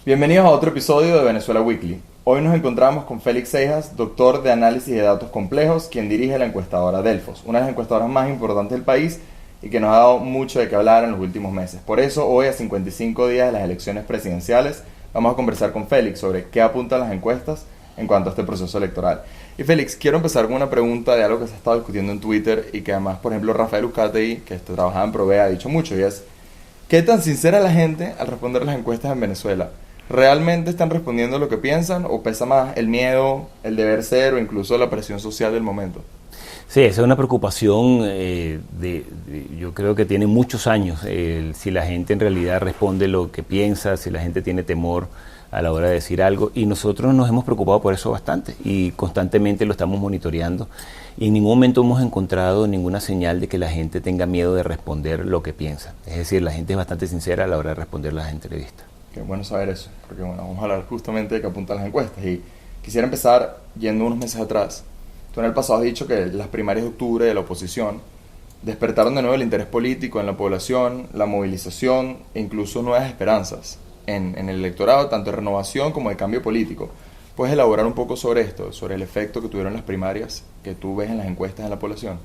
Bienvenidos a otro episodio de Venezuela Weekly. Hoy nos encontramos con Félix Seijas, doctor de análisis de datos complejos, quien dirige la encuestadora Delfos, una de las encuestadoras más importantes del país y que nos ha dado mucho de qué hablar en los últimos meses. Por eso, hoy, a 55 días de las elecciones presidenciales, vamos a conversar con Félix sobre qué apuntan las encuestas en cuanto a este proceso electoral. Y Félix, quiero empezar con una pregunta de algo que se ha estado discutiendo en Twitter y que además, por ejemplo, Rafael Uzcategui, que trabajaba en Provea, ha dicho mucho, y es: ¿qué tan sincera es la gente al responder las encuestas en Venezuela? ¿Realmente están respondiendo lo que piensan o pesa más el miedo, el deber ser o incluso la presión social del momento? Sí, esa es una preocupación yo creo que tiene muchos años, si la gente en realidad responde lo que piensa, si la gente tiene temor a la hora de decir algo, y nosotros nos hemos preocupado por eso bastante y constantemente lo estamos monitoreando y en ningún momento hemos encontrado ninguna señal de que la gente tenga miedo de responder lo que piensa. Es decir, la gente es bastante sincera a la hora de responder las entrevistas. Qué bueno saber eso, porque bueno, vamos a hablar justamente de qué apuntan las encuestas y quisiera empezar yendo unos meses atrás. Tú en el pasado has dicho que las primarias de octubre de la oposición despertaron de nuevo el interés político en la población, la movilización e incluso nuevas esperanzas en el electorado, tanto de renovación como de cambio político. ¿Puedes elaborar un poco sobre esto, sobre el efecto que tuvieron las primarias que tú ves en las encuestas en la población?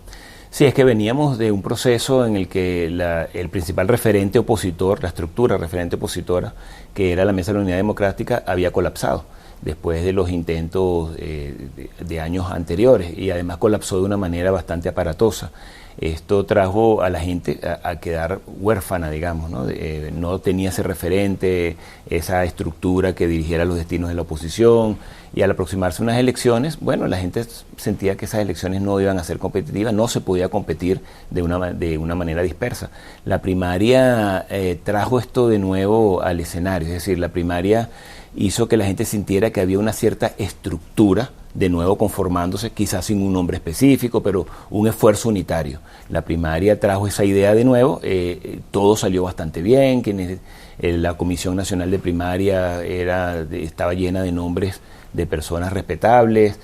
Sí, es que veníamos de un proceso en el que el principal referente opositor, la estructura referente opositora, que era la Mesa de la Unidad Democrática, había colapsado después de los intentos de años anteriores y además colapsó de una manera bastante aparatosa. Esto trajo a la gente a quedar huérfana, digamos, ¿no? No tenía ese referente, esa estructura que dirigiera los destinos de la oposición, y al aproximarse unas elecciones, bueno, la gente sentía que esas elecciones no iban a ser competitivas, no se podía competir de una manera dispersa. La primaria trajo esto de nuevo al escenario, es decir, la primaria hizo que la gente sintiera que había una cierta estructura de nuevo conformándose, quizás sin un nombre específico, pero un esfuerzo unitario. La primaria trajo esa idea de nuevo, todo salió bastante bien, la Comisión Nacional de Primaria estaba llena de nombres de personas respetables,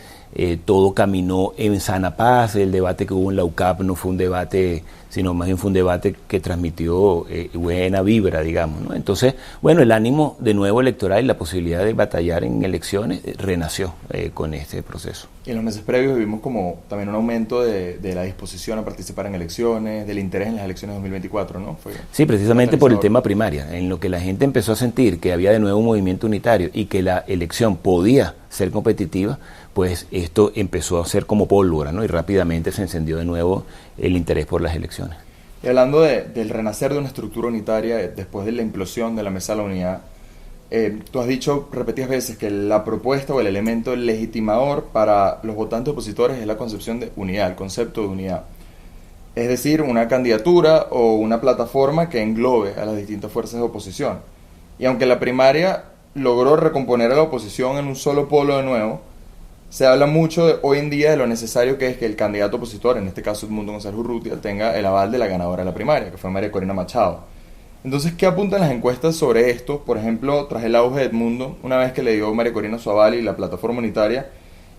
todo caminó en sana paz. El debate que hubo en la UCAP no fue un debate, sino más bien fue un debate que transmitió buena vibra, digamos, ¿no? Entonces, bueno, el ánimo de nuevo electoral y la posibilidad de batallar en elecciones renació con este proceso. Y en los meses previos vimos como también un aumento de la disposición a participar en elecciones, del interés en las elecciones de 2024, ¿no? Sí, precisamente por el tema primaria, en lo que la gente empezó a sentir que había de nuevo un movimiento unitario y que la elección podía ser competitiva, pues esto empezó a ser como pólvora, ¿no? Y rápidamente se encendió de nuevo el interés por las elecciones. Y hablando del renacer de una estructura unitaria después de la implosión de la Mesa de la Unidad, tú has dicho repetidas veces que la propuesta o el elemento legitimador para los votantes opositores es la concepción de unidad, el concepto de unidad. Es decir, una candidatura o una plataforma que englobe a las distintas fuerzas de oposición. Y aunque la primaria logró recomponer a la oposición en un solo polo de nuevo, se habla mucho hoy en día de lo necesario que es que el candidato opositor, en este caso Edmundo González Urrutia, tenga el aval de la ganadora de la primaria, que fue María Corina Machado. Entonces, ¿qué apuntan las encuestas sobre esto? Por ejemplo, tras el auge de Edmundo, una vez que le dio María Corina su aval y la plataforma unitaria,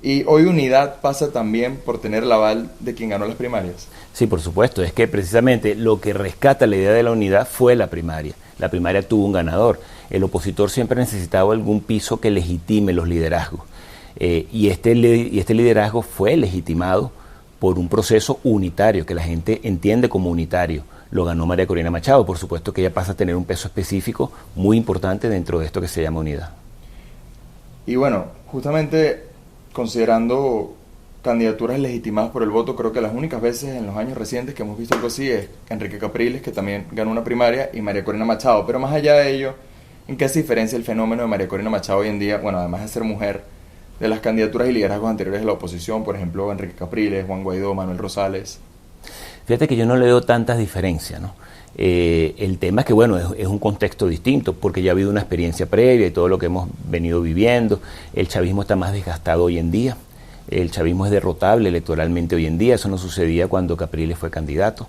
y hoy unidad pasa también por tener el aval de quien ganó las primarias. Sí, por supuesto, es que precisamente lo que rescata la idea de la unidad fue la primaria. La primaria tuvo un ganador. El opositor siempre necesitaba algún piso que legitime los liderazgos. Y este liderazgo fue legitimado por un proceso unitario, que la gente entiende como unitario. Lo ganó María Corina Machado. Por supuesto que ella pasa a tener un peso específico muy importante dentro de esto que se llama unidad. Y bueno, justamente considerando candidaturas legitimadas por el voto, creo que las únicas veces en los años recientes que hemos visto algo así es Enrique Capriles, que también ganó una primaria, y María Corina Machado. Pero más allá de ello, ¿en qué se diferencia el fenómeno de María Corina Machado hoy en día, bueno, además de ser mujer, de las candidaturas y liderazgos anteriores de la oposición, por ejemplo, Enrique Capriles, Juan Guaidó, Manuel Rosales? Fíjate que yo no le veo tantas diferencias, ¿no? El tema es que, bueno, es un contexto distinto, porque ya ha habido una experiencia previa y todo lo que hemos venido viviendo. El chavismo está más desgastado hoy en día. El chavismo es derrotable electoralmente hoy en día. Eso no sucedía cuando Capriles fue candidato.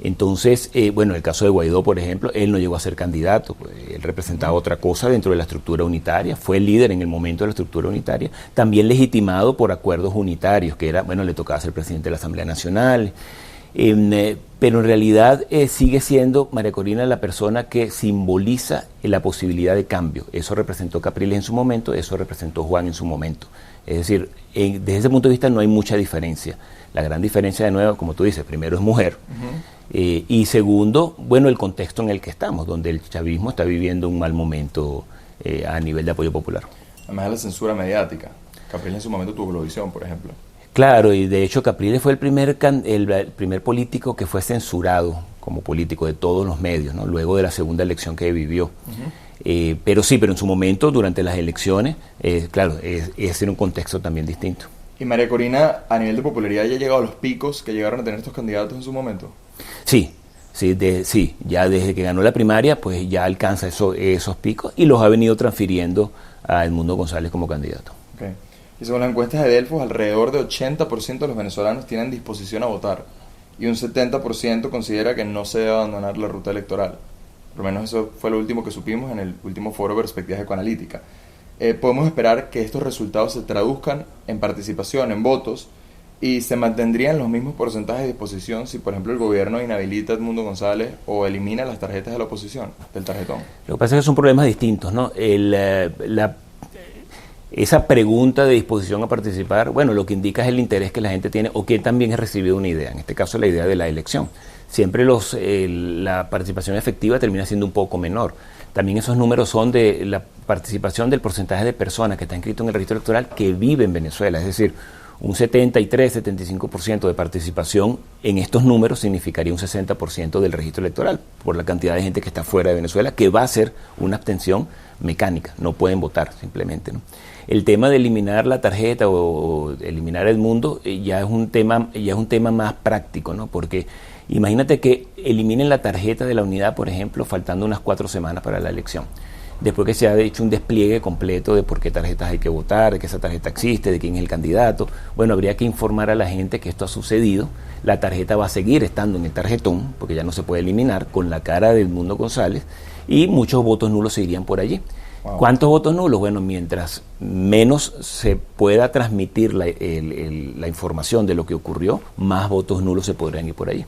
Entonces, bueno, el caso de Guaidó, por ejemplo, él no llegó a ser candidato, él representaba otra cosa dentro de la estructura unitaria, fue el líder en el momento de la estructura unitaria, también legitimado por acuerdos unitarios, que era, bueno, le tocaba ser presidente de la Asamblea Nacional, Pero en realidad sigue siendo María Corina la persona que simboliza la posibilidad de cambio. Eso representó Capriles en su momento, eso representó Juan en su momento. Es decir, desde ese punto de vista no hay mucha diferencia. La gran diferencia, de nuevo, como tú dices, primero es mujer, y segundo, bueno, el contexto en el que estamos, donde el chavismo está viviendo un mal momento a nivel de apoyo popular. Además de la censura mediática. Capriles en su momento tuvo Globovisión, por ejemplo. Claro, y de hecho Capriles fue el primer político que fue censurado como político de todos los medios, ¿no? Luego de la segunda elección que vivió. Pero en su momento, durante las elecciones, claro, ese era un contexto también distinto. ¿Y María Corina, a nivel de popularidad, ya ha llegado a los picos que llegaron a tener estos candidatos en su momento? Sí, ya desde que ganó la primaria, pues ya alcanza esos picos y los ha venido transfiriendo a Edmundo González como candidato. Okay. Y según las encuestas de Delfos, alrededor de 80% de los venezolanos tienen disposición a votar y un 70% considera que no se debe abandonar la ruta electoral. Por lo menos eso fue lo último que supimos en el último foro de Perspectivas Ecoanalítica. Podemos esperar que estos resultados se traduzcan en participación, en votos, y se mantendrían los mismos porcentajes de disposición si, por ejemplo, el gobierno inhabilita a Edmundo González o elimina las tarjetas de la oposición, del tarjetón. Lo que pasa es que son problemas distintos, ¿no? Esa pregunta de disposición a participar, bueno, lo que indica es el interés que la gente tiene o que también ha recibido una idea, en este caso la idea de la elección. Siempre la participación efectiva termina siendo un poco menor. También esos números son de la participación del porcentaje de personas que está inscrito en el registro electoral que vive en Venezuela, es decir, un 73-75% de participación en estos números significaría un 60% del registro electoral, por la cantidad de gente que está fuera de Venezuela, que va a ser una abstención mecánica, no pueden votar simplemente, ¿no? El tema de eliminar la tarjeta o eliminar Edmundo ya es un tema más práctico, ¿no? Porque imagínate que eliminen la tarjeta de la unidad, por ejemplo, faltando unas 4 semanas para la elección. Después que se ha hecho un despliegue completo de por qué tarjetas hay que votar, de que esa tarjeta existe, de quién es el candidato, bueno, habría que informar a la gente que esto ha sucedido. La tarjeta va a seguir estando en el tarjetón, porque ya no se puede eliminar, con la cara de Edmundo González, y muchos votos nulos se irían por allí. Wow. ¿Cuántos votos nulos? Bueno, mientras menos se pueda transmitir la información de lo que ocurrió, más votos nulos se podrían ir por allí.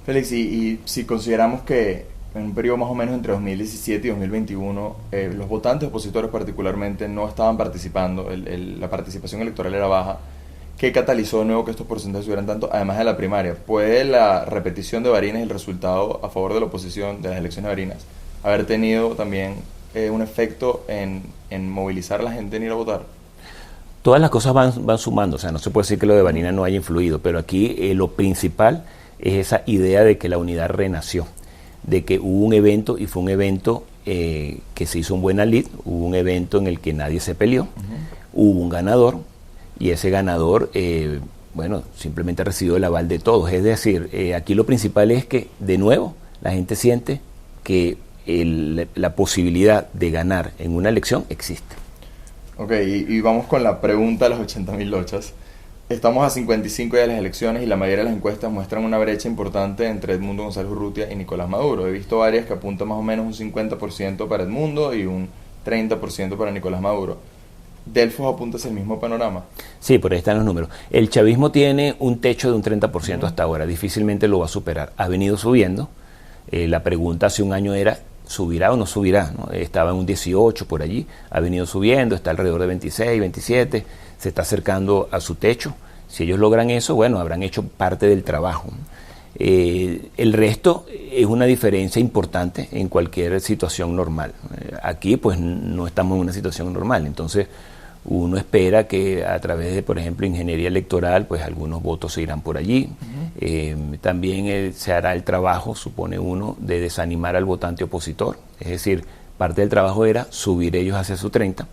Félix, y si consideramos que en un periodo más o menos entre 2017 y 2021, los votantes opositores particularmente no estaban participando, la participación electoral era baja, ¿qué catalizó de nuevo que estos porcentajes subieran tanto, además de la primaria? ¿Puede la repetición de Barinas y el resultado a favor de la oposición de las elecciones de Barinas haber tenido también un efecto en movilizar a la gente en ir a votar? Todas las cosas van sumando, o sea, no se puede decir que lo de Barinas no haya influido, pero aquí lo principal es esa idea de que la unidad renació, de que hubo un evento y fue un evento que se hizo un buen lid, hubo un evento en el que nadie se peleó, hubo un ganador y ese ganador, bueno, simplemente recibió el aval de todos. Es decir, aquí lo principal es que, de nuevo, la gente siente que la posibilidad de ganar en una elección existe. Ok, y vamos con la pregunta de las 80.000 lochas. Estamos a 55 días de las elecciones y la mayoría de las encuestas muestran una brecha importante entre Edmundo González Urrutia y Nicolás Maduro. He visto varias que apuntan más o menos un 50% para Edmundo y un 30% para Nicolás Maduro. ¿Delfos apunta hacia el mismo panorama? Sí, por ahí están los números. El chavismo tiene un techo de un 30% hasta ahora, difícilmente lo va a superar. Ha venido subiendo. La pregunta hace un año era, ¿subirá o no subirá? ¿No? Estaba en un 18 por allí, ha venido subiendo, está alrededor de 26, 27, se está acercando a su techo. Si ellos logran eso, bueno, habrán hecho parte del trabajo. El resto es una diferencia importante en cualquier situación normal. Aquí pues no estamos en una situación normal, entonces uno espera que a través de, por ejemplo, ingeniería electoral, pues algunos votos se irán por allí. También se hará el trabajo, supone uno, de desanimar al votante opositor. Es decir, parte del trabajo era subir ellos hacia su 30,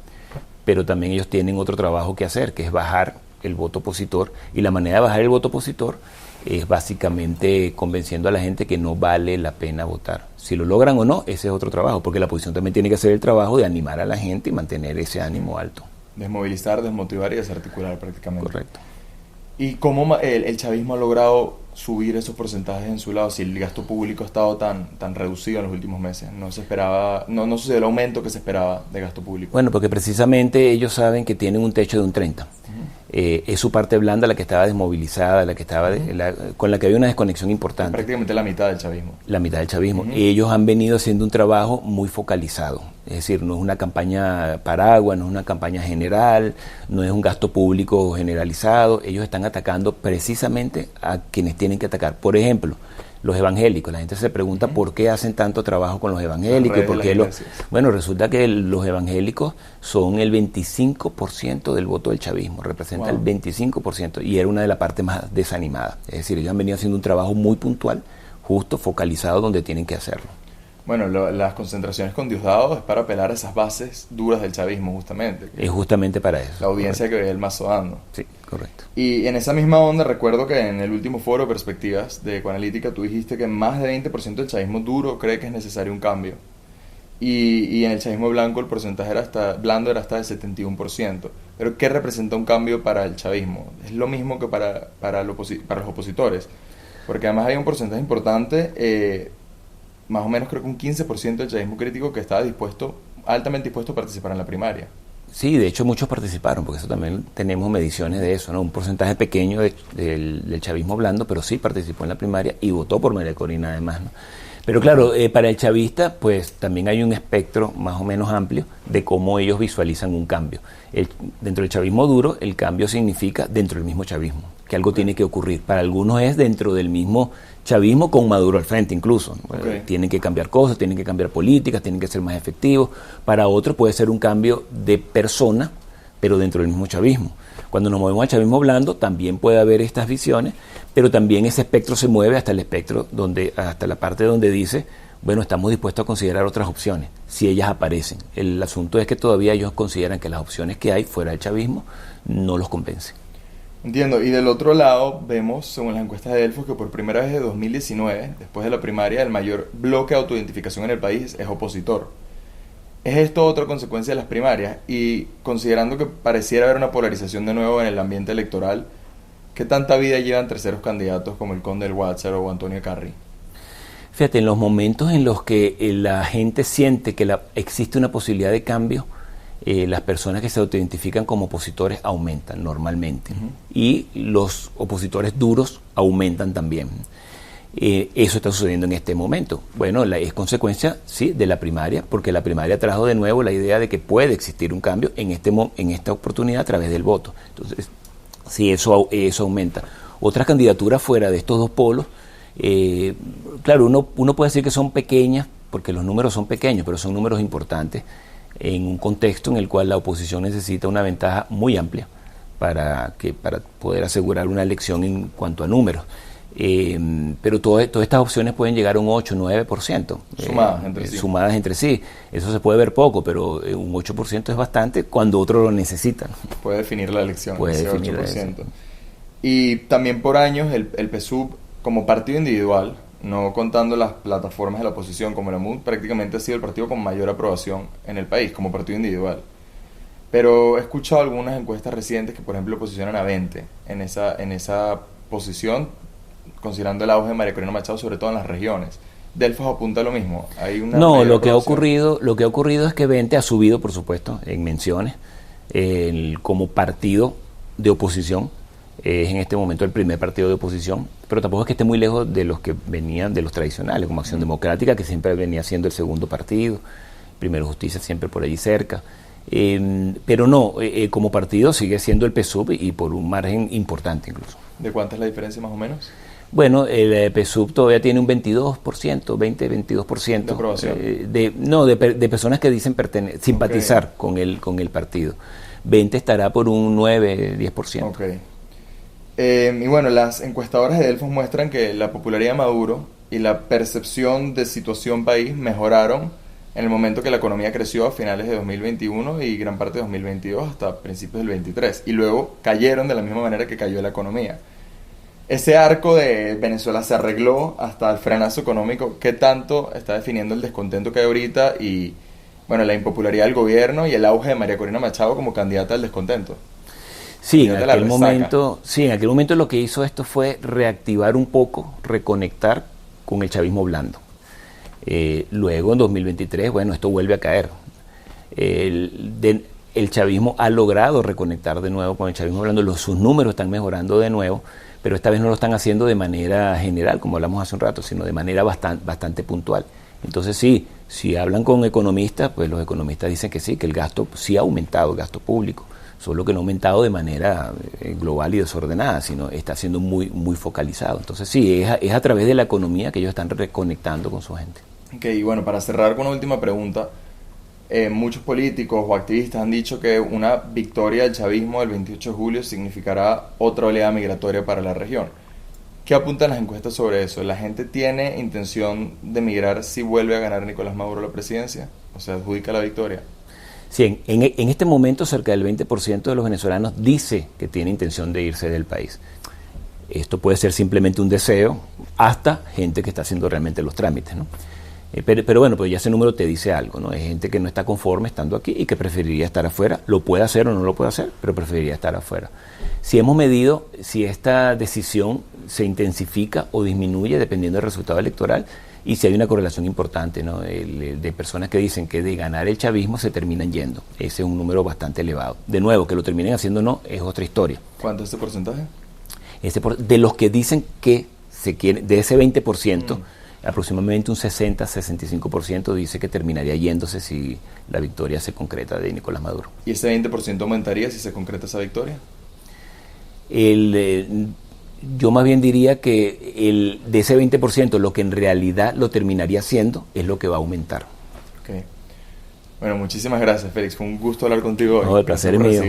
pero también ellos tienen otro trabajo que hacer, que es bajar el voto opositor. Y la manera de bajar el voto opositor es básicamente convenciendo a la gente que no vale la pena votar. Si lo logran o no, ese es otro trabajo, porque la oposición también tiene que hacer el trabajo de animar a la gente y mantener ese ánimo alto. Desmovilizar, desmotivar y desarticular prácticamente. Correcto. ¿Y cómo el chavismo ha logrado subir esos porcentajes en su lado si el gasto público ha estado tan reducido en los últimos meses? No se esperaba, no sucedió el aumento que se esperaba de gasto público. Bueno, porque precisamente ellos saben que tienen un techo de un 30. es su parte blanda la que estaba desmovilizada, la que estaba con la que había una desconexión importante. Prácticamente la mitad del chavismo. La mitad del chavismo. Ellos han venido haciendo un trabajo muy focalizado, es decir, no es una campaña paraguas, no es una campaña general, no es un gasto público generalizado. Ellos están atacando precisamente a quienes tienen que atacar. Por ejemplo, los evangélicos. La gente se pregunta por qué hacen tanto trabajo con los evangélicos. Bueno, resulta que los evangélicos son el 25% del voto del chavismo, representa el 25%, y era una de las partes más desanimadas. Es decir, ellos han venido haciendo un trabajo muy puntual, justo, focalizado donde tienen que hacerlo. Bueno, las concentraciones con Diosdado es para apelar a esas bases duras del chavismo, justamente. Es justamente para eso. La audiencia correcto. que ve el mazo dando. Sí, correcto. Y en esa misma onda recuerdo que en el último foro de Perspectivas de Ecoanalítica tú dijiste que más de 20% del chavismo duro cree que es necesario un cambio. Y en el chavismo blanco el porcentaje blando era hasta del 71%. Pero ¿qué representa un cambio para el chavismo? Es lo mismo que para los opositores. Porque además hay un porcentaje importante, más o menos creo que un 15% del chavismo crítico que estaba altamente dispuesto a participar en la primaria. Sí, de hecho muchos participaron, porque eso también tenemos mediciones de eso, ¿no? Un porcentaje pequeño del chavismo blando, pero sí participó en la primaria y votó por María Corina además, ¿no? Pero claro, para el chavista, pues también hay un espectro más o menos amplio de cómo ellos visualizan un cambio. Dentro del chavismo duro, el cambio significa dentro del mismo chavismo, que algo tiene que ocurrir. Para algunos es dentro del mismo chavismo con Maduro al frente incluso. Tienen que cambiar cosas, tienen que cambiar políticas, tienen que ser más efectivos. Para otros puede ser un cambio de persona, pero dentro del mismo chavismo. Cuando nos movemos al chavismo blando también puede haber estas visiones, pero también ese espectro se mueve hasta el espectro, hasta la parte donde dice, bueno, estamos dispuestos a considerar otras opciones, si ellas aparecen. El asunto es que todavía ellos consideran que las opciones que hay fuera del chavismo no los convencen. Entiendo, y del otro lado vemos, según las encuestas de Delfos, que por primera vez de 2019, después de la primaria, el mayor bloque de autoidentificación en el país es opositor. ¿Es esto otra consecuencia de las primarias? Y considerando que pareciera haber una polarización de nuevo en el ambiente electoral, ¿qué tanta vida llevan terceros candidatos como el Conde del Guácharo o Antonio Carri? Fíjate, en los momentos en los que la gente siente que existe una posibilidad de cambio, las personas que se autoidentifican como opositores aumentan normalmente. Y los opositores duros aumentan también. Eso está sucediendo en este momento. Bueno, es consecuencia, sí, de la primaria, porque la primaria trajo de nuevo la idea de que puede existir un cambio en esta oportunidad a través del voto. Entonces, sí, eso aumenta. Otras candidaturas fuera de estos dos polos, claro, uno puede decir que son pequeñas, porque los números son pequeños, pero son números importantes en un contexto en el cual la oposición necesita una ventaja muy amplia para poder asegurar una elección en cuanto a números. Pero todas estas opciones pueden llegar a un 8 o 9%. Sumadas entre sí. Eso se puede ver poco, pero un 8% es bastante cuando otros lo necesitan. Puede definir la elección, ese 8%. Y también por años el PSUV, como partido individual, no contando las plataformas de la oposición como la MUD, prácticamente ha sido el partido con mayor aprobación en el país, como partido individual. Pero he escuchado algunas encuestas recientes que, por ejemplo, posicionan a 20 en esa posición, considerando el auge de María Corina Machado, sobre todo en las regiones. Delfos apunta a lo mismo. No, lo que ha ocurrido es que 20 ha subido, por supuesto, en menciones, como partido de oposición. Es en este momento el primer partido de oposición, pero tampoco es que esté muy lejos de los que venían de los tradicionales, como Acción Democrática, que siempre venía siendo el segundo partido, Primero Justicia siempre por allí cerca. Pero no, como partido sigue siendo el PSUV y por un margen importante incluso. ¿De cuánta es la diferencia más o menos? Bueno, el PSUV todavía tiene un 22%, 20-22% de aprobación. De personas que dicen simpatizar con el partido. 20 estará por un 9-10%. Okay. Y bueno, las encuestadoras de Delfos muestran que la popularidad de Maduro y la percepción de situación país mejoraron en el momento que la economía creció a finales de 2021 y gran parte de 2022 hasta principios del 23, y luego cayeron de la misma manera que cayó la economía. Ese arco de Venezuela se arregló hasta el frenazo económico. ¿Qué tanto está definiendo el descontento que hay ahorita y, bueno, la impopularidad del gobierno y el auge de María Corina Machado como candidata al descontento? Sí, en aquel momento lo que hizo esto fue reactivar un poco, reconectar con el chavismo blando. Luego en 2023, bueno, esto vuelve a caer. el chavismo ha logrado reconectar de nuevo con el chavismo hablando, sus números están mejorando de nuevo, pero esta vez no lo están haciendo de manera general, como hablamos hace un rato, sino de manera bastante puntual. Entonces sí, si hablan con economistas, pues los economistas dicen que sí, que el gasto sí ha aumentado, el gasto público, solo que no ha aumentado de manera global y desordenada, sino está siendo muy, muy focalizado. Entonces sí, es a través de la economía que ellos están reconectando con su gente. Ok, y bueno, para cerrar con una última pregunta, muchos políticos o activistas han dicho que una victoria del chavismo del 28 de julio significará otra oleada migratoria para la región. ¿Qué apuntan las encuestas sobre eso? ¿La gente tiene intención de migrar si vuelve a ganar Nicolás Maduro la presidencia? ¿O se adjudica la victoria? Sí, en este momento cerca del 20% de los venezolanos dice que tiene intención de irse del país. Esto puede ser simplemente un deseo, hasta gente que está haciendo realmente los trámites, ¿no? Pero bueno, pues ya ese número te dice algo, ¿no? Hay gente que no está conforme estando aquí y que preferiría estar afuera. Lo puede hacer o no lo puede hacer, pero preferiría estar afuera. Si hemos medido si esta decisión se intensifica o disminuye dependiendo del resultado electoral y si hay una correlación importante, ¿no? De personas que dicen que de ganar el chavismo se terminan yendo. Ese es un número bastante elevado. De nuevo, que lo terminen haciendo o no es otra historia. ¿Cuánto es este porcentaje? De los que dicen que se quiere, de ese 20%, aproximadamente un 60-65% dice que terminaría yéndose si la victoria se concreta de Nicolás Maduro. ¿Y ese 20% aumentaría si se concreta esa victoria? Yo más bien diría que de ese 20%, lo que en realidad lo terminaría siendo es lo que va a aumentar. Okay. Bueno, muchísimas gracias, Félix. Fue un gusto hablar contigo hoy. No, el placer es mío.